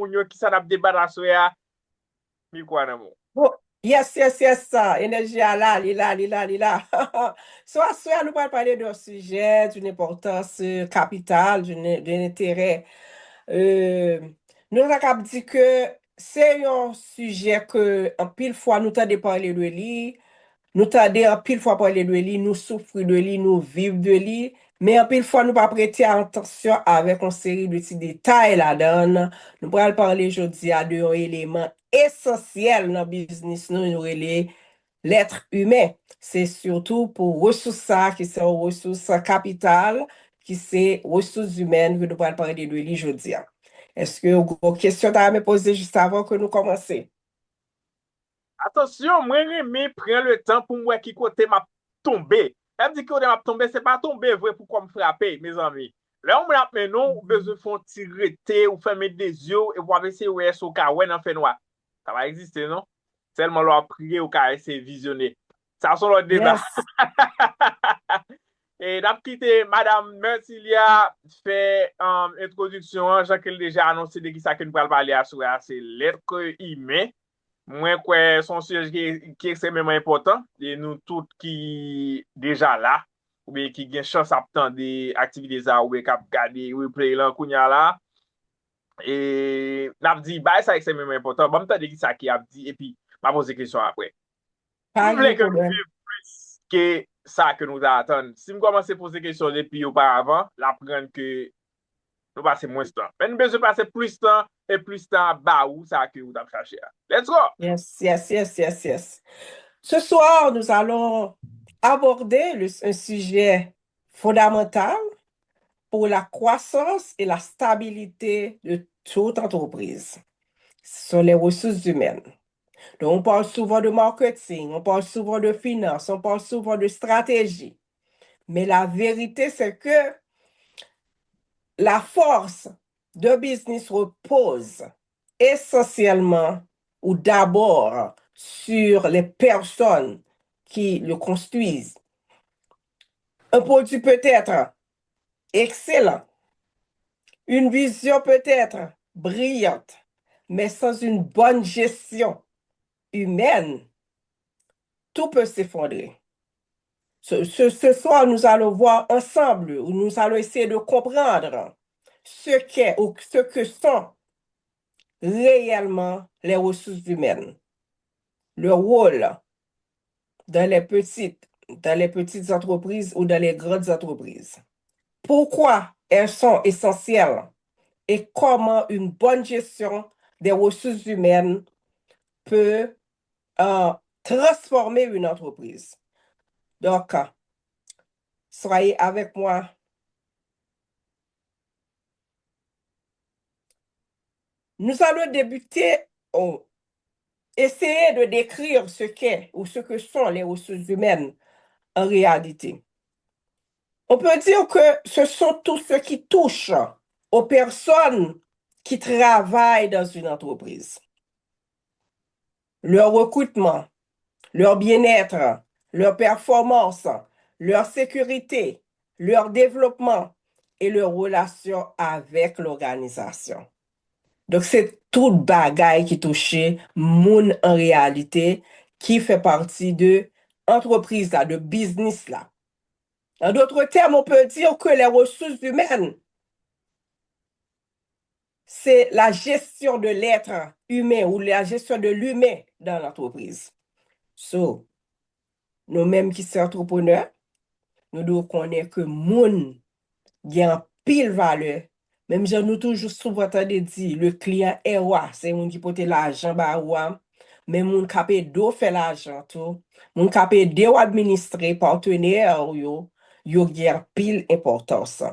moun yo ki sa nap debat aso ya, mi kwa nan moun. Bon, yes, énergie à là, lila. So, à ce nous allons parler d'un sujet d'une importance capitale, d'un intérêt. Euh, nous avons dit que c'est un sujet que, en pile fois, nous avons parlé de lui. Nous tade en pile fois parler de lui, nous souffrir de lui, nous vivre de lui, mais en pile fois nous pas prêter attention avec une série de petits détails là-dedans. Nous allons parler aujourd'hui à deux éléments essentiels dans le business, nous relais l'être humain. C'est surtout pour ressources ça, qui sont ressources capitales, qui c'est ressources humaines que nous allons parler de lui aujourd'hui. Est-ce que vous avez une question à me poser juste avant que nous commencions? Atensyon, mwen reme pren le tan pou mwen ki kote map tombe. Mwen di kote map tombe, se pa tombe vwe pou kom frape, me zanmi. Le ou mwen ap menon, ou bezou fon tirete, ou feme dezyo, e wap ese ou es ou ka wè nan fenwa. Sa va existe, non? Selman lo ap priye ou ka ese vizyone. Sa son lo deba. Yes. E dap kite, Madame Mercilia fè introduksyon, jan ke l deja anonsi de ki sa ke nou pral pale aswe, se letre ime. Mwen kwe son suje ki ekstremement important, e nou tout ki deja la, ou be ki gen chans ap tan de aktivite za, ou be kap gade, ou be play lan kounya la, e nap di, ba sa ekstremement important, ba mta de ki sa ki ap di, e pi, ma pose kesyon apre. Pas Mwen vle de ke nou problème. viv plus ke sa ke nou da atan. Si m komanse pose kesyon depi ou paravan, la pren ke nou pase mwen stan. Men nou bezou pase plus tan ba ou sa ke ou tap chache a. Let's go! Yes. Ce soir, nous allons aborder un sujet fondamental pour la croissance et la stabilité de toute entreprise. Ce sont les ressources humaines. Donc, on parle souvent de marketing, on parle souvent de finance, on parle souvent de stratégie. Mais la vérité, c'est que la force de business repose essentiellement ou d'abord sur les personnes qui le construisent. Un produit peut être excellent, une vision peut être brillante, mais sans une bonne gestion humaine, tout peut s'effondrer. Ce soir, nous allons voir ensemble, ou nous allons essayer de comprendre ce qu'est ou ce que sont réellement les ressources humaines, le rôle dans les petites entreprises ou dans les grandes entreprises. Pourquoi elles sont essentielles et comment une bonne gestion des ressources humaines peut transformer une entreprise. Donc, soyez avec moi. Nous allons débuter, essayer de décrire ce qu'est ou ce que sont les ressources humaines en réalité. On peut dire que ce sont tous ceux qui touchent aux personnes qui travaillent dans une entreprise. Leur recrutement, leur bien-être, leur performance, leur sécurité, leur développement et leur relation avec l'organisation. Donc, c'est tout bagaille qui touche moun en réalité, qui fait partie de entreprise là, de business là. En d'autres termes, on peut dire que les ressources humaines, c'est la gestion de l'être humain ou la gestion de l'humain dans l'entreprise. So, nous-mêmes qui sommes entrepreneurs, nous devons connaître que moun gen pile valeur. Même si nous toujours souvent entendu dire, le client est roi, c'est moun qui porte l'argent ba roi, mais moun kapé do fait l'argent tout, moun kapé de ou administrer partenaire yo gen pile importance.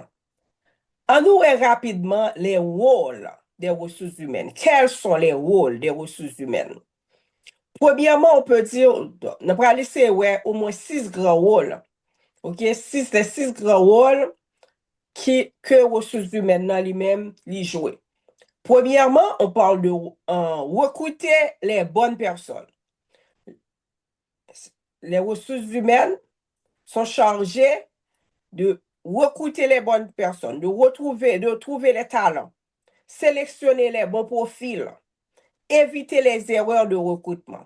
On nous rapidement les rôles des ressources humaines. Quels sont les rôles des ressources humaines? Premièrement, on peut dire, on va laisser ouais, au moins 6 grands rôles. OK? Les 6 grands rôles que ressources humaines dans lui-même les jouer. Premièrement, on parle de recruter les bonnes personnes. Les ressources humaines sont chargées de recruter les bonnes personnes, de trouver les talents. sélectionner les bons profils, éviter les erreurs de recrutement.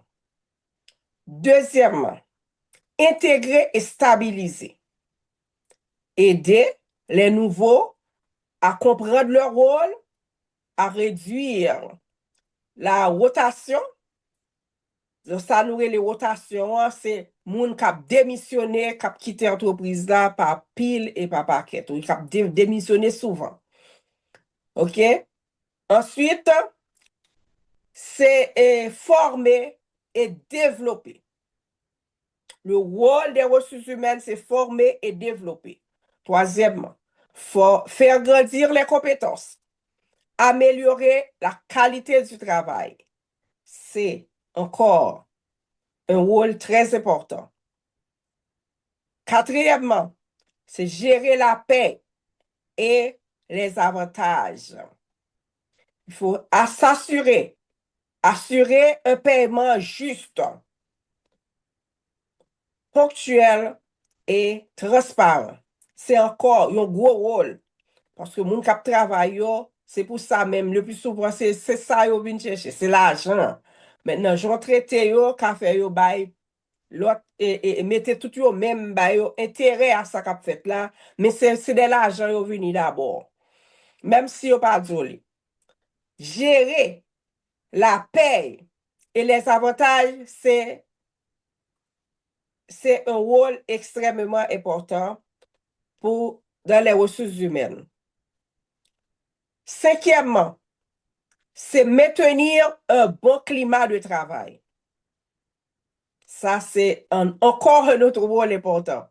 Deuxièmement, intégrer et stabiliser. Aider les nouveaux à comprendre leur rôle, à réduire la rotation. Ça nous les rotations, c'est moun kap démissionné, kap quitté entreprise là par pile et par paquet. Ou kap démissionné souvent. OK? Ensuite, c'est former et développer. Le rôle des ressources humaines, c'est former et développer. Troisièmement, faire grandir les compétences, améliorer la qualité du travail. C'est encore un rôle très important. Quatrièmement, c'est gérer la paix et les avantages. Il faut assurer un paiement juste, ponctuel et transparent. C'est encore un gros rôle. Parce que moun kap travail yo, c'est pour ça même, le plus souvent, c'est ça yo vin chercher, c'est l'argent. Maintenant, j'en traite yo, ka fait yo bay, l'autre, et mettez tout yo même bay yo, intérêt à ça kap fait là, mais c'est de l'argent yo vini d'abord. Même si yo pas djoli. Gérer la paye et les avantages, c'est un rôle extrêmement important dans les ressources humaines. Cinquièmement, c'est maintenir un bon climat de travail. Ça, c'est encore un autre rôle important.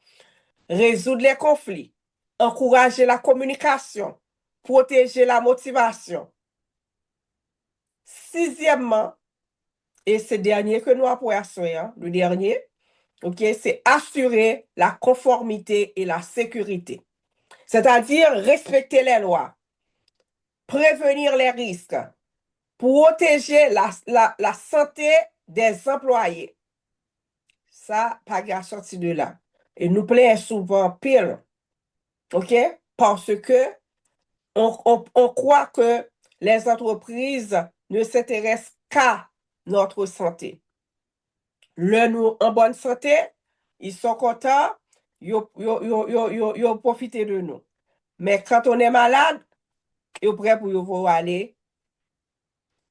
Résoudre les conflits, encourager la communication, protéger la motivation. Sixièmement, et c'est le dernier que nous apprécions, hein, le dernier, okay, c'est assurer la conformité et la sécurité. C'est-à-dire respecter les lois, prévenir les risques, protéger la santé des employés. Ça, pas qu'à sortir de là. Et nous plaît souvent pile. OK? Parce que on croit que les entreprises ne s'intéressent qu'à notre santé. Nous en bonne santé, ils sont contents, ils profitent de nous. Mais quand on est malade, ils sont prêts pour aller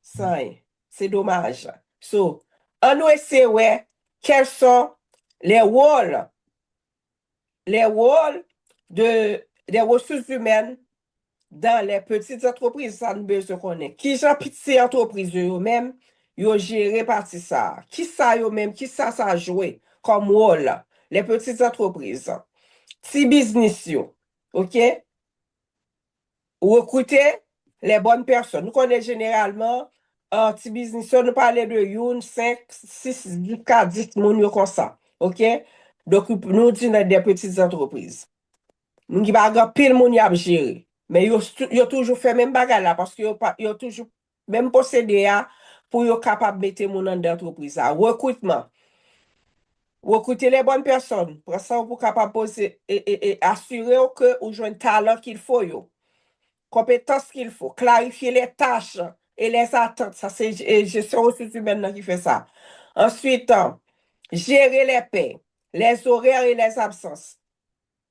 sans rien. C'est dommage. So, on nous essaie, ouais, quels sont les rôles des ressources humaines dans les petites entreprises, ça nous besoin connaître. Qui j'en petites entreprises eux-mêmes, ils gèrent partie ça. Qui ça eux-mêmes, qui ça joué comme rôle, les petites entreprises. Petit business, OK? Recruter les bonnes personnes. Nous connaissons généralement un petit business, nous parlons de 1, 5, 6, jusqu'à 10 personnes comme ça. OK? Donc, nous disons des petites entreprises. Nous avons pile moun y a géré. Mais ils ont toujours fait même bagarre là parce qu'ils ont toujours même possédé pour être capable de mettre moun dans l'entreprise. Recrutement. Recruter les bonnes personnes. Pour ça, vous capable poser et assurer que vous avez le talent qu'il faut. Compétences qu'il faut. Clarifier les tâches et les attentes. Ça, c'est gestion ressources humaines qui fait ça. Ensuite, gérer les paies, les horaires et les absences.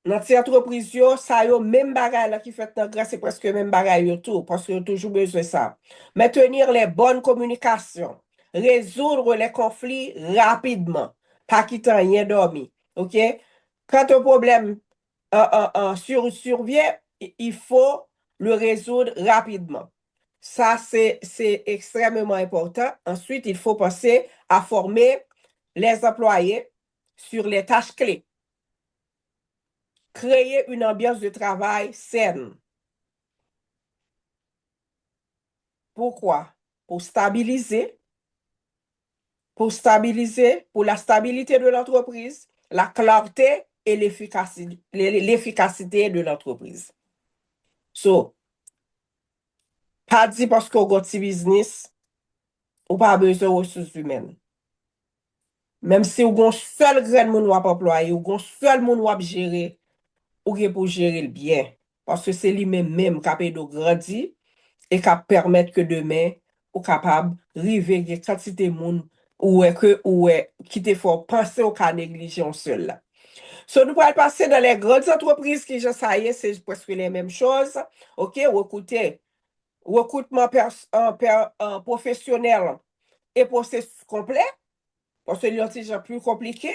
Dans ces entreprises, ça y a même bagay qui fait dans c'est presque même bagay tout, parce que toujours besoin de ça. Maintenir les bonnes communications, résoudre les conflits rapidement, pas quitter rien dormi. OK? Quand un problème survient, il faut le résoudre rapidement. Ça, c'est extrêmement important. Ensuite, il faut penser à former les employés sur les tâches clés. Créer une ambiance de travail saine. Pourquoi? Pour stabiliser, pour la stabilité de l'entreprise, la clarté et l'efficacité de l'entreprise. So, pas dit parce qu'on a un petit business, ou pas besoin de ressources humaines. Même si vous avez un seul grain de monde employé, ou un seul monde gérer, ou pour gérer le bien. Parce que c'est lui-même qui a de grandir et qui permettre que demain, ou capable river des quantité de monde qui te font penser au cas négliger seul là. So, nous allons passer dans les grandes entreprises qui, je sais, c'est presque les mêmes choses. OK, recrutement professionnel et processus complet, parce que c'est plus compliqué.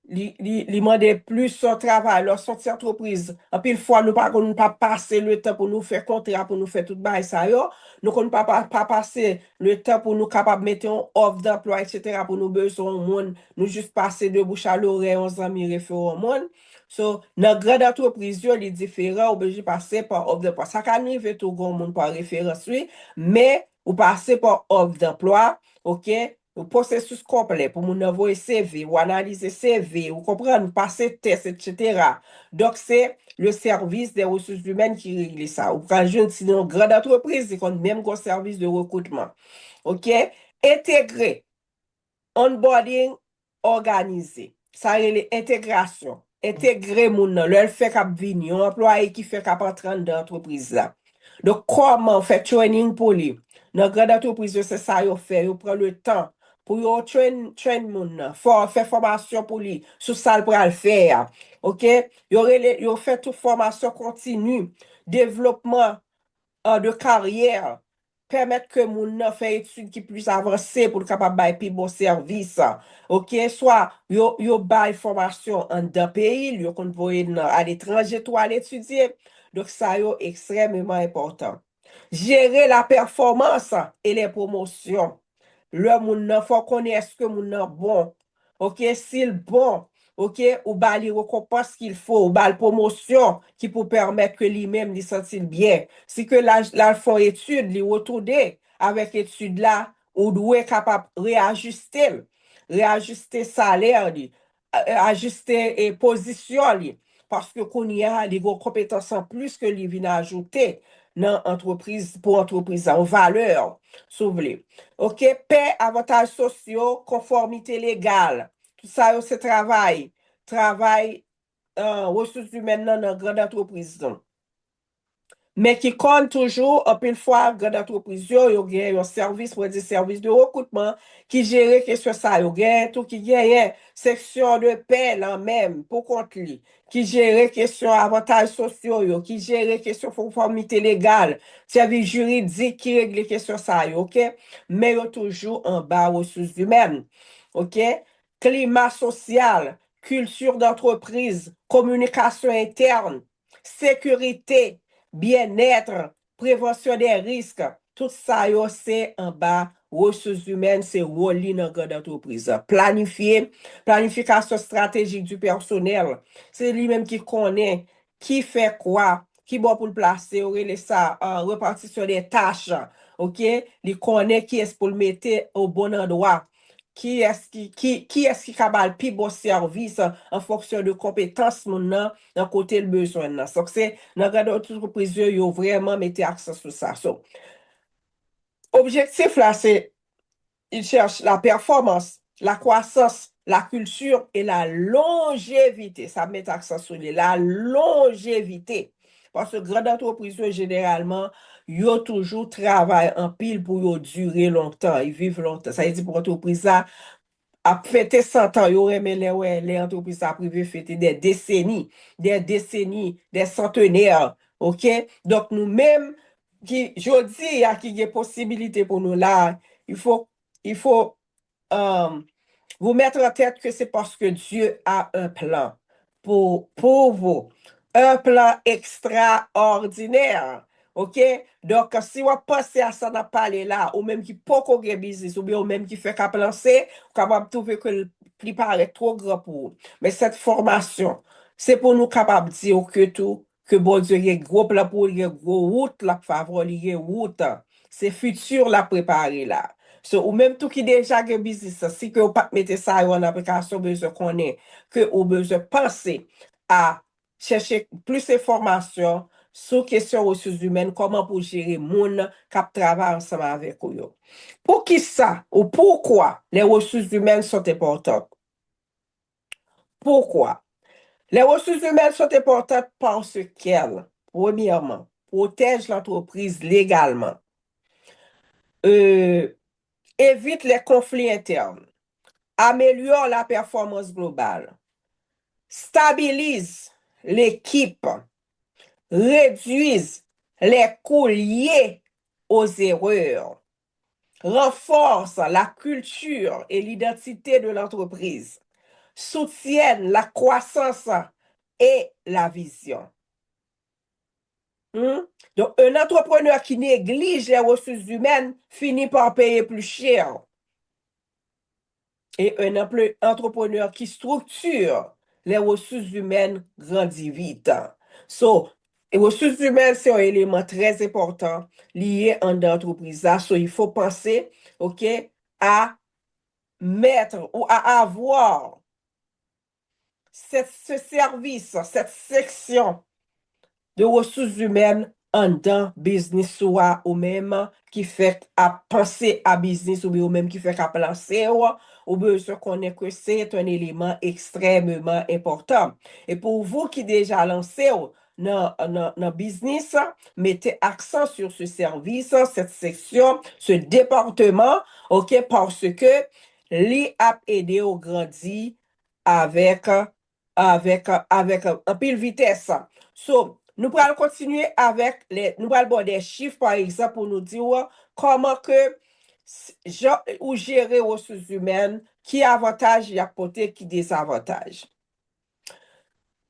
Li mande plus son travail, leur sorti entreprise. En pile fois, nous pas passer le temps pour nous faire contrat, pour nous faire tout bail ça yo. Nous ne pas passer le temps pour nous capable mettre une offre d'emploi, etc. pour nous besoin au monde. Nous juste passer de bouche à l'oreille, on amis référents au monde. So, dans grande entreprise, yo, li différent, obligé passer par offre d'emploi. Ça can arrive tout le monde par référence, oui, mais ou passer par offre d'emploi, OK? O processus complet pour mon envoyer CV ou analyser CV ou comprendre, passer test, etc. Donc, c'est le service des ressources humaines qui règle ça. Ou quand je dis une grande entreprise, c'est comme même un service de recrutement. OK? Intégrer, onboarding organisé. Ça, c'est l'intégration. Intégrer mon nom, le fait qu'ap vini, un employé qui fait qu'ap entrer dans l'entreprise là. Donc, comment faire training pour lui? Dans grande entreprise, c'est ça, yo fait, yo prend le temps pour yo train moun nan, faire formation pour lui, sur ça le pral faire. OK? Yo fait toute formation continue, développement de carrière, permettre que moun nan fait études qui plus avancées pour capable bay pi bon service. OK? Soit yo bay formation en d'un pays, yo kon voye à l'étranger tout à l'étudier. Donc ça yo extrêmement important. Gérer la performance et les promotions. Le moun nan faut connaître que moun nan bon. OK, s'il bon, OK, ou ba li récompense qu'il faut, ou ba la promotion qui peut permettre que lui-même lui sentir bien. Si que la font étude, li retourner avec étude là, ou doit capable réajuster salaire li, ajuster position li, parce que qu'on y a des compétences en plus que li vient ajouter dans entreprise pour entreprise en valeur, si vous voulez. OK, paix, avantages sociaux, conformité légale. Tout ça, c'est travail, ressources humaines dans une grande entreprise. Mais qui compte toujours, en pile fois, grande entreprise, yo gen un service, pour dire service de recrutement, qui gère question ça, yo gen tout qui gagne section de paix là même, pour compte li, qui gère question avantages sociaux, yo, qui gère question conformité légale, service juridique qui règle question ça, yo, OK? Mais yo toujours en bas ressources humaines, OK? Climat social, culture d'entreprise, communication interne, sécurité, bien-être, prévention des risques, tout ça, c'est en bas, ressources humaines, c'est relié dans grande entreprise. Planification stratégique du personnel, c'est lui-même qui connaît qui fait quoi, qui bon pour le placer, ça, répartition des tâches, OK? Il connaît qui est pour le mettre au bon endroit. Qui est-ce qui capable plus bon service en fonction de compétences maintenant dans côté le besoin. Donc, c'est dans la entreprise, yo vraiment mettez accent sur ça. So, objectif là, c'est il cherche la performance, la croissance, la culture et la longévité. Ça met accent sur la longévité. Parce que grande entreprise, généralement, yo toujours travaillent en pile pour yo durer longtemps, ils vivent longtemps. Ça veut dire pour entreprise ça, a fêté 100 ans, yo remen les entreprises à privé fêter des centenaires, OK? Donc, nous-mêmes, qui, jodi, a qui y a possibilité pour nous là, il faut euh, vous mettre en tête que c'est parce que Dieu a un plan pour vous. Un plan extraordinaire. OK? Donc, si vous pensez à ça, n'a parlé là, ou même qui peut qu'on business, ou bien ou même qui fait qu'à lancer, ou capable de trouver que le prix paraît trop grand pour vous. Mais cette formation, c'est pour nous capable de dire que tout, que bon Dieu, il y a gros plan pour, il y a gros route là, favor, il y a route. C'est futur la préparer là. So, ou même tout qui déjà gen business, si que ou pas mette ça en application, besoin connaît, que ou besoin penser à chercher plus d'informations sur question ressources humaines, comment pour gérer moun qui travaille ensemble avec eux. Pour qui ça ou pourquoi les ressources humaines sont importantes? Pourquoi? Les ressources humaines sont importantes parce qu'elles, premièrement, protège l'entreprise légalement. Évite les conflits internes. Améliore la performance globale. Stabilise l'équipe. Réduise les coûts liés aux erreurs. Renforce la culture et l'identité de l'entreprise. Soutiennent la croissance et la vision. Donc, un entrepreneur qui néglige les ressources humaines finit par payer plus cher. Et un entrepreneur qui structure les ressources humaines grandit vite. So, les ressources humaines, c'est un élément très important lié en entreprise. So, il faut penser, OK, à mettre ou à avoir ce service, cette section de ressources humaines en dans business ou même qui fait à penser à business ou même qui fait à penser ou bien se connaît que c'est un élément extrêmement important. Et pour vous qui déjà lancé dans business, mettez accent sur ce service, cette section, ce département, OK, parce que li a aidé au grandi avec un pile vitesse. So, nous allons continuer avec nous allons voir des chiffres, par exemple, pour nous dire comment que ou gérer ressources humaines, qui avantage y apporter, qui désavantage.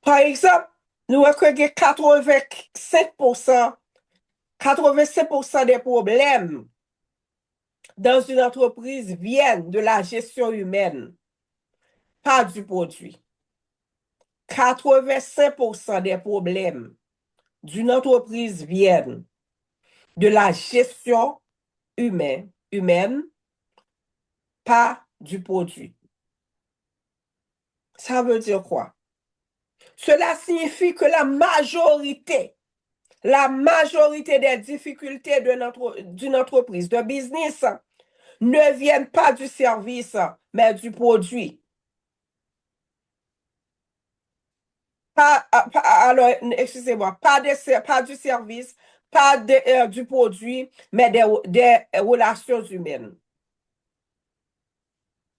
Par exemple, nous recueillons 85% des problèmes dans une entreprise viennent de la gestion humaine, pas du produit. 85% des problèmes d'une entreprise viennent de la gestion humaine, pas du produit. Ça veut dire quoi? Cela signifie que la majorité des difficultés d'une entreprise, de business, ne viennent pas du service, mais du produit. Alors, excusez-moi, pas du service, pas du produit, mais des relations humaines.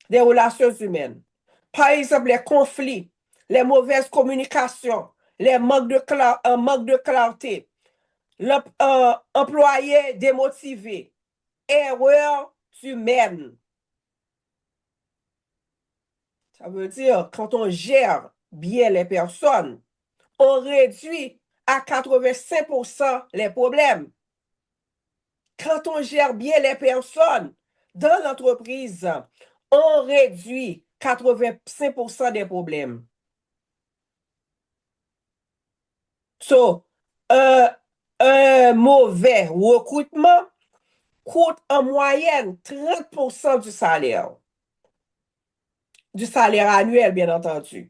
Des relations humaines. Par exemple, les conflits, les mauvaises communications, les manques de clarté, l'employé démotivé, erreurs humaines. Ça veut dire, quand on gère bien les personnes, on réduit à 85% les problèmes. Quand on gère bien les personnes dans l'entreprise, on réduit 85% des problèmes. So, un mauvais recrutement coûte en moyenne 30% du salaire annuel, bien entendu.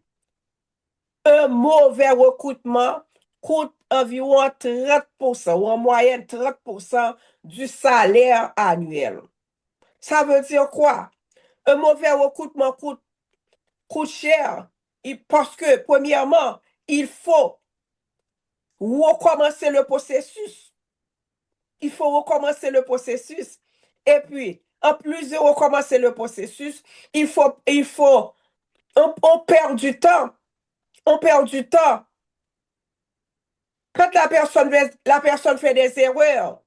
Un mauvais recrutement coûte environ 30% ou en moyenne 30% du salaire annuel. Ça veut dire quoi? Un mauvais recrutement coûte cher parce que, premièrement, il faut recommencer le processus. Il faut recommencer le processus. Et puis, en plus de recommencer le processus, on perd du temps. On perd du temps. Quand la personne fait des erreurs,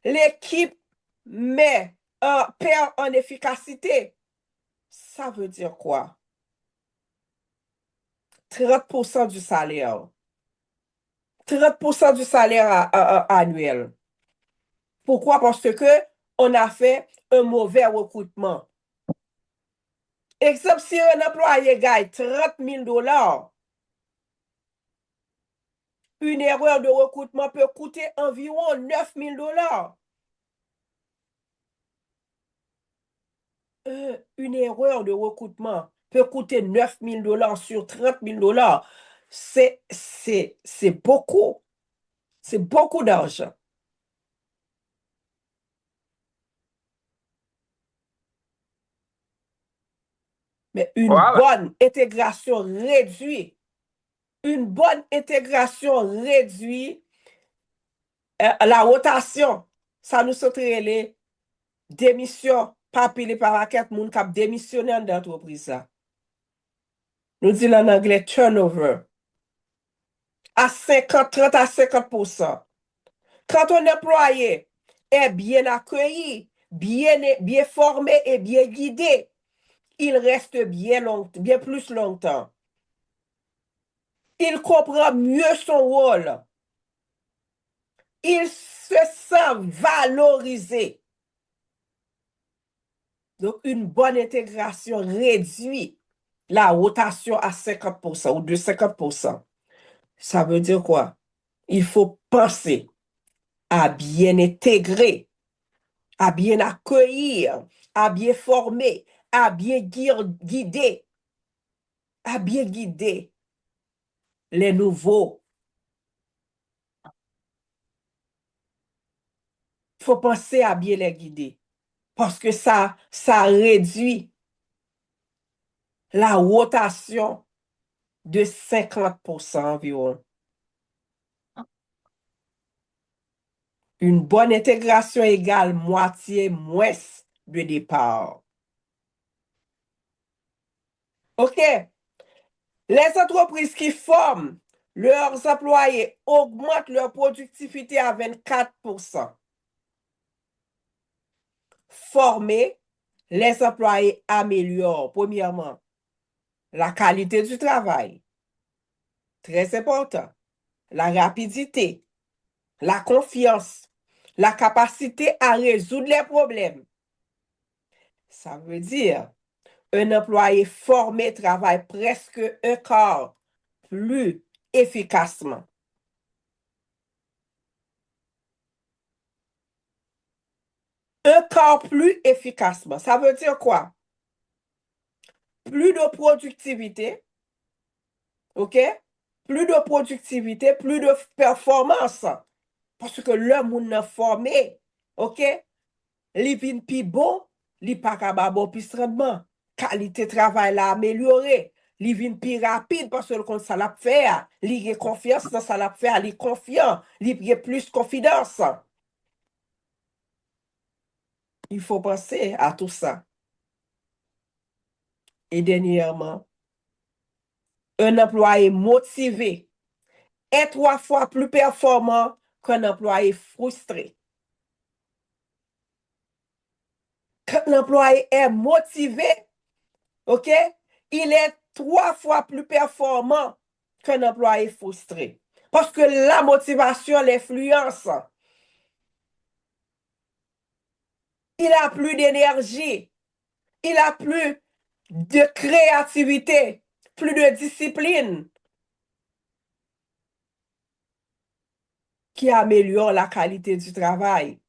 l'équipe perd en efficacité. Ça veut dire quoi? 30% du salaire. 30% du salaire annuel. Pourquoi? Parce que on a fait un mauvais recrutement. Exemple, si un employé gagne 30 000 $, une erreur de recrutement peut coûter environ 9 000 $. Une erreur de recrutement peut coûter 9 000 $ sur 30 000 $. C'est beaucoup. C'est beaucoup d'argent. Mais une Voilà. bonne intégration réduit la rotation, ça nous sauterait les démissions, pas pile par raquette, moun kap démissionner dans l'entreprise ça. Nous disons en anglais turnover à 50, 30 à 50%. Quand un employé est bien accueilli, bien formé et bien guidé, il reste bien plus longtemps. Il comprend mieux son rôle. Il se sent valorisé. Donc, une bonne intégration réduit la rotation à 50% ou de 50%. Ça veut dire quoi? Il faut penser à bien intégrer, à bien accueillir, à bien former, à bien guider, à bien guider les nouveaux. Il faut penser à bien les guider parce que ça réduit la rotation de 50% environ. Une bonne intégration égale moitié moins de départ. OK? Les entreprises qui forment leurs employés augmentent leur productivité à 24%. Former les employés améliore, premièrement, la qualité du travail. Très important. La rapidité, la confiance, la capacité à résoudre les problèmes. Ça veut dire, un employé formé travaille presque un quart plus efficacement. Un quart plus efficacement. Ça veut dire quoi? Plus de productivité, OK? Plus de productivité, plus de performance. Parce que le monde formé, OK? Li vin pi bon, li pa kaba bon pi rendement. Qualité travail la améliorée. Li vin pi rapide parce que kon sa l'a fait. Li gen confiance dans sa l'a fait, li confiant, li gen plus confidence. Il faut penser à tout ça. Et dernièrement, un employé motivé est 3 fois plus performant qu'un employé frustré. Quand l'employé est motivé, OK, il est 3 fois plus performant qu'un employé frustré. Parce que la motivation l'influence. Il a plus d'énergie, il a plus de créativité, plus de discipline qui améliore la qualité du travail.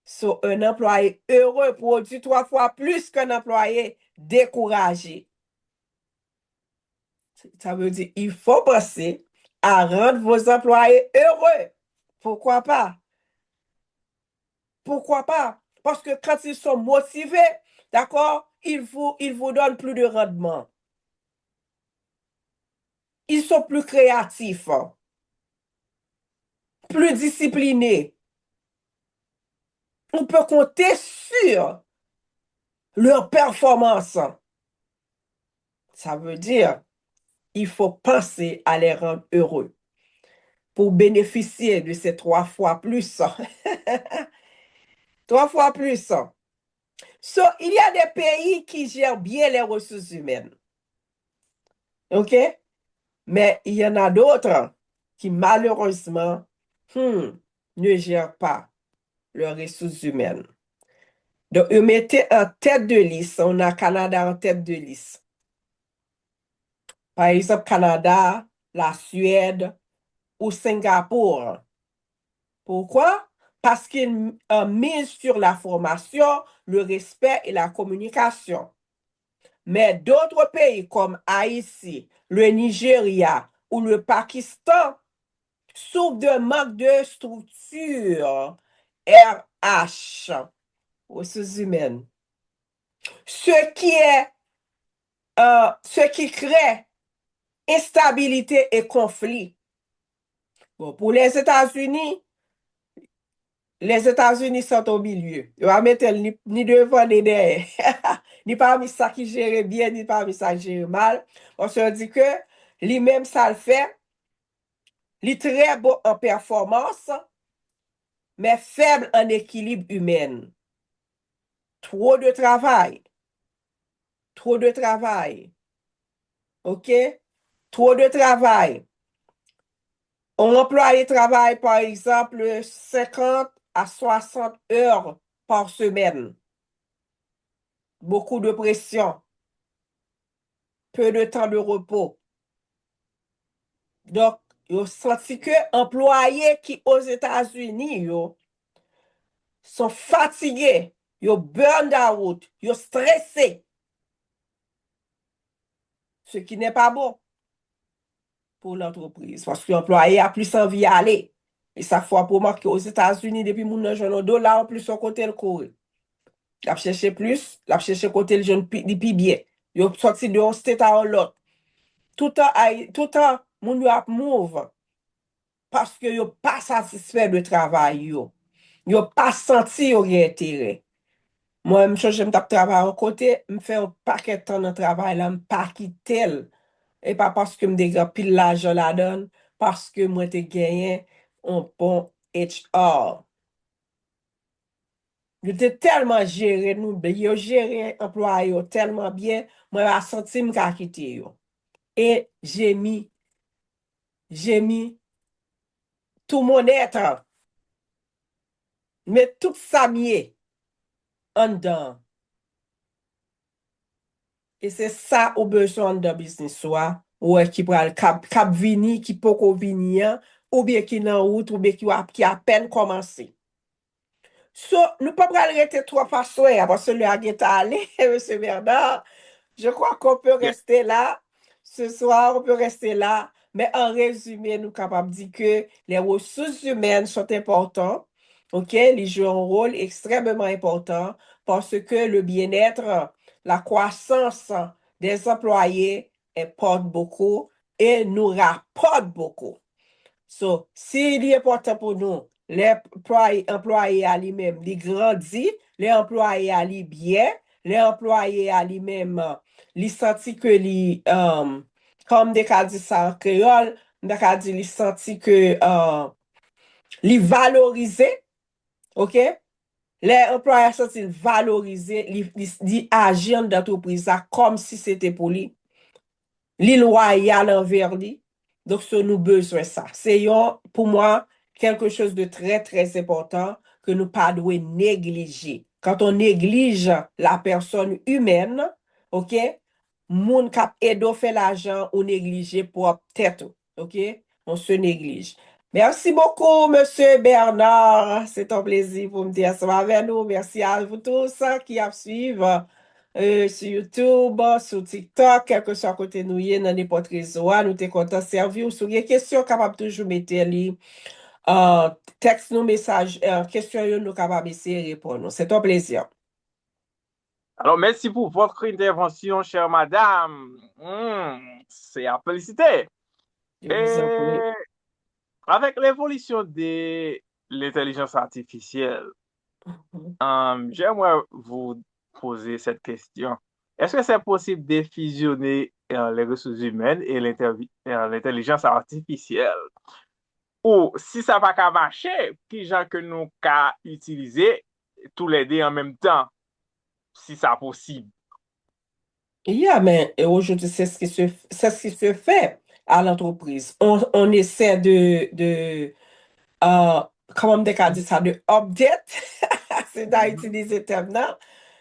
So, un employé heureux produit 3 fois plus qu'un employé découragé. Ça veut dire il faut penser à rendre vos employés heureux. Pourquoi pas? Pourquoi pas? Parce que quand ils sont motivés, d'accord, ils vous donnent plus de rendement. Ils sont plus créatifs, plus disciplinés. On peut compter sur leur performance. Ça veut dire il faut penser à les rendre heureux pour bénéficier de ces 3 fois plus. 3 fois plus. So, il y a des pays qui gèrent bien les ressources humaines. OK? Mais il y en a d'autres qui, malheureusement, ne gèrent pas leurs ressources humaines. Donc, eux mettaient en tête de liste. On a Canada en tête de liste. Par exemple, Canada, la Suède ou Singapour. Pourquoi? Parce qu'ils misent sur la formation, le respect et la communication. Mais d'autres pays comme Haïti, le Nigeria ou le Pakistan souffrent d'un manque de structure RH, ressources humaines. Ce qui crée instabilité et conflit. Bon, pour les États-Unis sont au milieu. Ils vont mettre ni devant ni derrière. Ni parmi ça qui gère bien, ni parmi ça qui gère mal. On se dit que lui-même, ça le fait. Il est très bon en performance, mais faible en équilibre humain. Trop de travail. Trop de travail. OK? Trop de travail. Un employé travaille, par exemple, 50 à 60 heures par semaine. Beaucoup de pression. Peu de temps de repos. Donc, yo senti que employés qui aux États-Unis, yo, sont fatigués, yo burn out, yo stressés. Ce qui n'est pas bon pour l'entreprise. Parce que l'employé a plus envie d'aller. Et ça faut pour moi qu'aux États-Unis, depuis mon jeune dollar, en plus, son côté le courir. La chercher plus, la chercher côté le jeune pi bien. Yo sorti de un state à l'autre. Tout le temps, moun yo ap move. Parce que yo pas satisfait de travail yo. Yo pas senti yo gen intérêt. Moi, j'aime travailler à côté, me fait un paquet de temps de travail là, me pas quitter. Et pas parce que me dégrade pile l'argent la donne, parce que moi te gagné un bon HR. Yo te tellement géré nous, yo géré employé yo tellement bien, moi a senti me ka quitter yo. Et j'ai mis tout mon être, mais tout ça mieux en dedans. Et c'est ça au besoin de business soit ouais qui pral cap vini qui poko vini hein, ou bien qui nan route ou bien qui a peine commencé. So, nous pas pral rester trois façons parce que le a allé monsieur Bernard. Je crois qu'on peut Yeah. rester là. Ce soir, on peut rester là. Mais en résumé, nous sommes capables de dire que les ressources humaines sont importantes. OK? Ils jouent un rôle extrêmement important parce que le bien-être, la croissance des employés importe beaucoup et nous rapporte beaucoup. So, s'il est important pour nous, les employés à lui-même, il grandit, les employés à lui bien, les employés à lui-même, il sentit que comme des cas dit ça en créole, des cas dit, il sentit que il valorisé, ok? Les employés sentit valorisé, il agit dans l'entreprise comme si c'était pour lui. Li loyal envers lui. Donc, ce nous besoin ça. C'est pour moi quelque chose de très, très important que nous pas devons négliger. Quand on néglige la personne humaine, OK, moun kap edo fait l'argent ou négliger pour tête, OK? On se néglige. Merci beaucoup, Monsieur Bernard. C'est un plaisir pour me dire ça avec nous. Merci à vous tous qui suivent sur YouTube, sur TikTok, quel que soit côté nous y dans n'importe réseau, nous t'es content de servir ou sur des questions capable toujours mettre li texte nous message question nous capable essayer de répondre. C'est un plaisir. Alors, merci pour votre intervention, chère madame. C'est à féliciter. Je vous en prie. Et avec l'évolution de l'intelligence artificielle, j'aimerais vous poser cette question. Est-ce que c'est possible de fusionner les ressources humaines et l'intelligence artificielle? Ou si ça va pas marcher, qui gens que nous qu'à utiliser tous les deux en même temps, si ça possible? Yeah, mais aujourd'hui, c'est ce qui se fait à l'entreprise. On essaie euh, comment on dit ça, de update, c'est d'utiliser le terme là,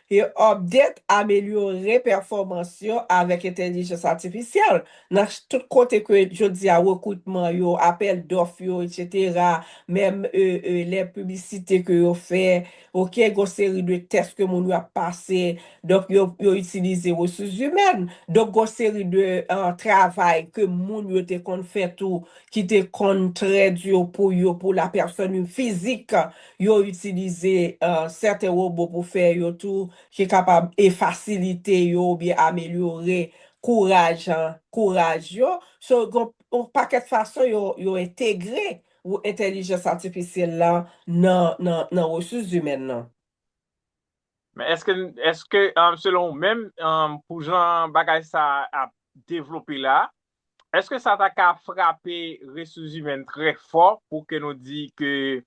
et update, améliorer performance yo avec intelligence artificielle. Dans tout côté que je dis à recrutement, yo, appel d'offres, yo, etc., même les publicités que yo fait, ok, une série de tests que mon a passé, donc yo utilisé ressources humaines, donc une série de travail que mon yo te kon fait tout, qui te kon traduit pour la personne physique, yo utilisé certains robots pour faire yo tout, qui est capable de faciliter yo, bien améliorer courage, courage yo. So, un paquet de façons yo intégré ou intelligence artificielle là dans ressources humaines là. Mais est-ce que selon même pour Jean bagay ça a développé là, est-ce que ça t'a qu'à frapper ressources humaines très fort pour que nous dit que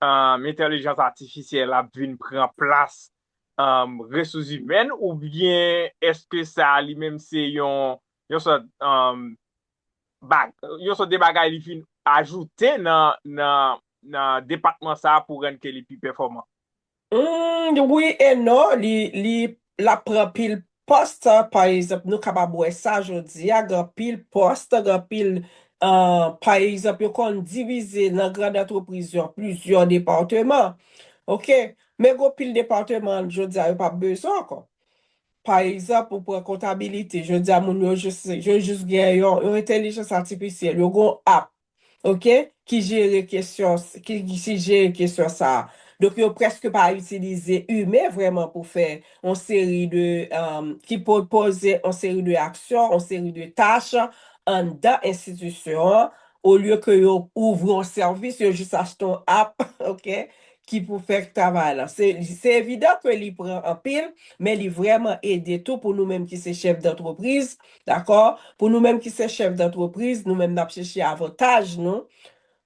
l'intelligence artificielle a venu prendre place ressources humaines ou bien est-ce que ça lui-même c'est yon sort yon sort de bagay li fin ajouté dans département ça pour rendre que les plus performant? Oui et non, la prend pile poste, par exemple, nous capable de ça aujourd'hui, grand pile poste, grand pile, par exemple, yo kon divise dans grande entreprise en plusieurs départements. OK? Mais grand pile département, je dis, pas besoin encore. Par exemple, pour comptabilité, je dis à mon yo juste gen yon intelligence artificielle, yo gon app, OK, qui gère question ça. Donc, yo presque pas utiliser humain vraiment pour faire une série qui propose une série de actions, une série de tâches en dans institution, au lieu que yo ouvre un service, yo juste achète une app, OK, qui pour faire travail là. C'est évident que lui prend en pile, mais il vraiment aider tout pour nous-mêmes qui sommes chefs d'entreprise, d'accord? Pour nous-mêmes qui sommes chefs d'entreprise, nous-mêmes nous chercher avantage, non?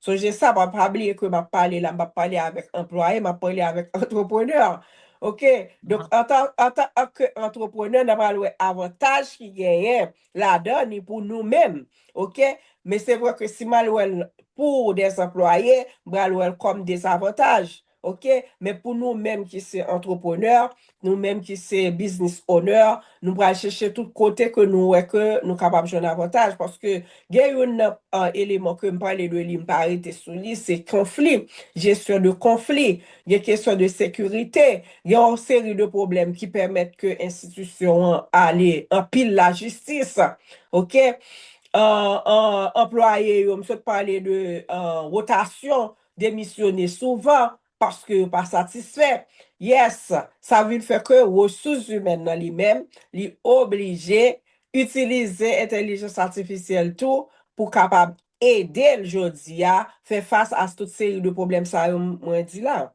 So, j'ai ça, je pas oublier que je parler là, je parler avec employé, je parler avec entrepreneur. OK? Donc, en tant qu'entrepreneur, nous avons avantage qui gagne là-dedans pour nous-mêmes. OK? Mais c'est vrai que si mal pour des employés, mal comme des avantages. OK? Mais pour nous-mêmes qui sommes entrepreneurs, nous-mêmes qui sommes business owners, nous allons chercher tout côté que nous capables de jouer un avantage parce que il y a un élément que je parle de l'imparité sous lui, c'est conflit, gestion de conflit, il y a question de sécurité, il y a une série de problèmes qui permettent que l'institution aille en pile la justice. OK? Employé, on me parler de rotation, démissionner souvent parce que pas satisfait. Yes, ça veut faire que ressources humaines dans lui-même, lui obligé utiliser intelligence artificielle tout pour capable aider le jodi à faire face à toute série de problèmes ça moi dit là.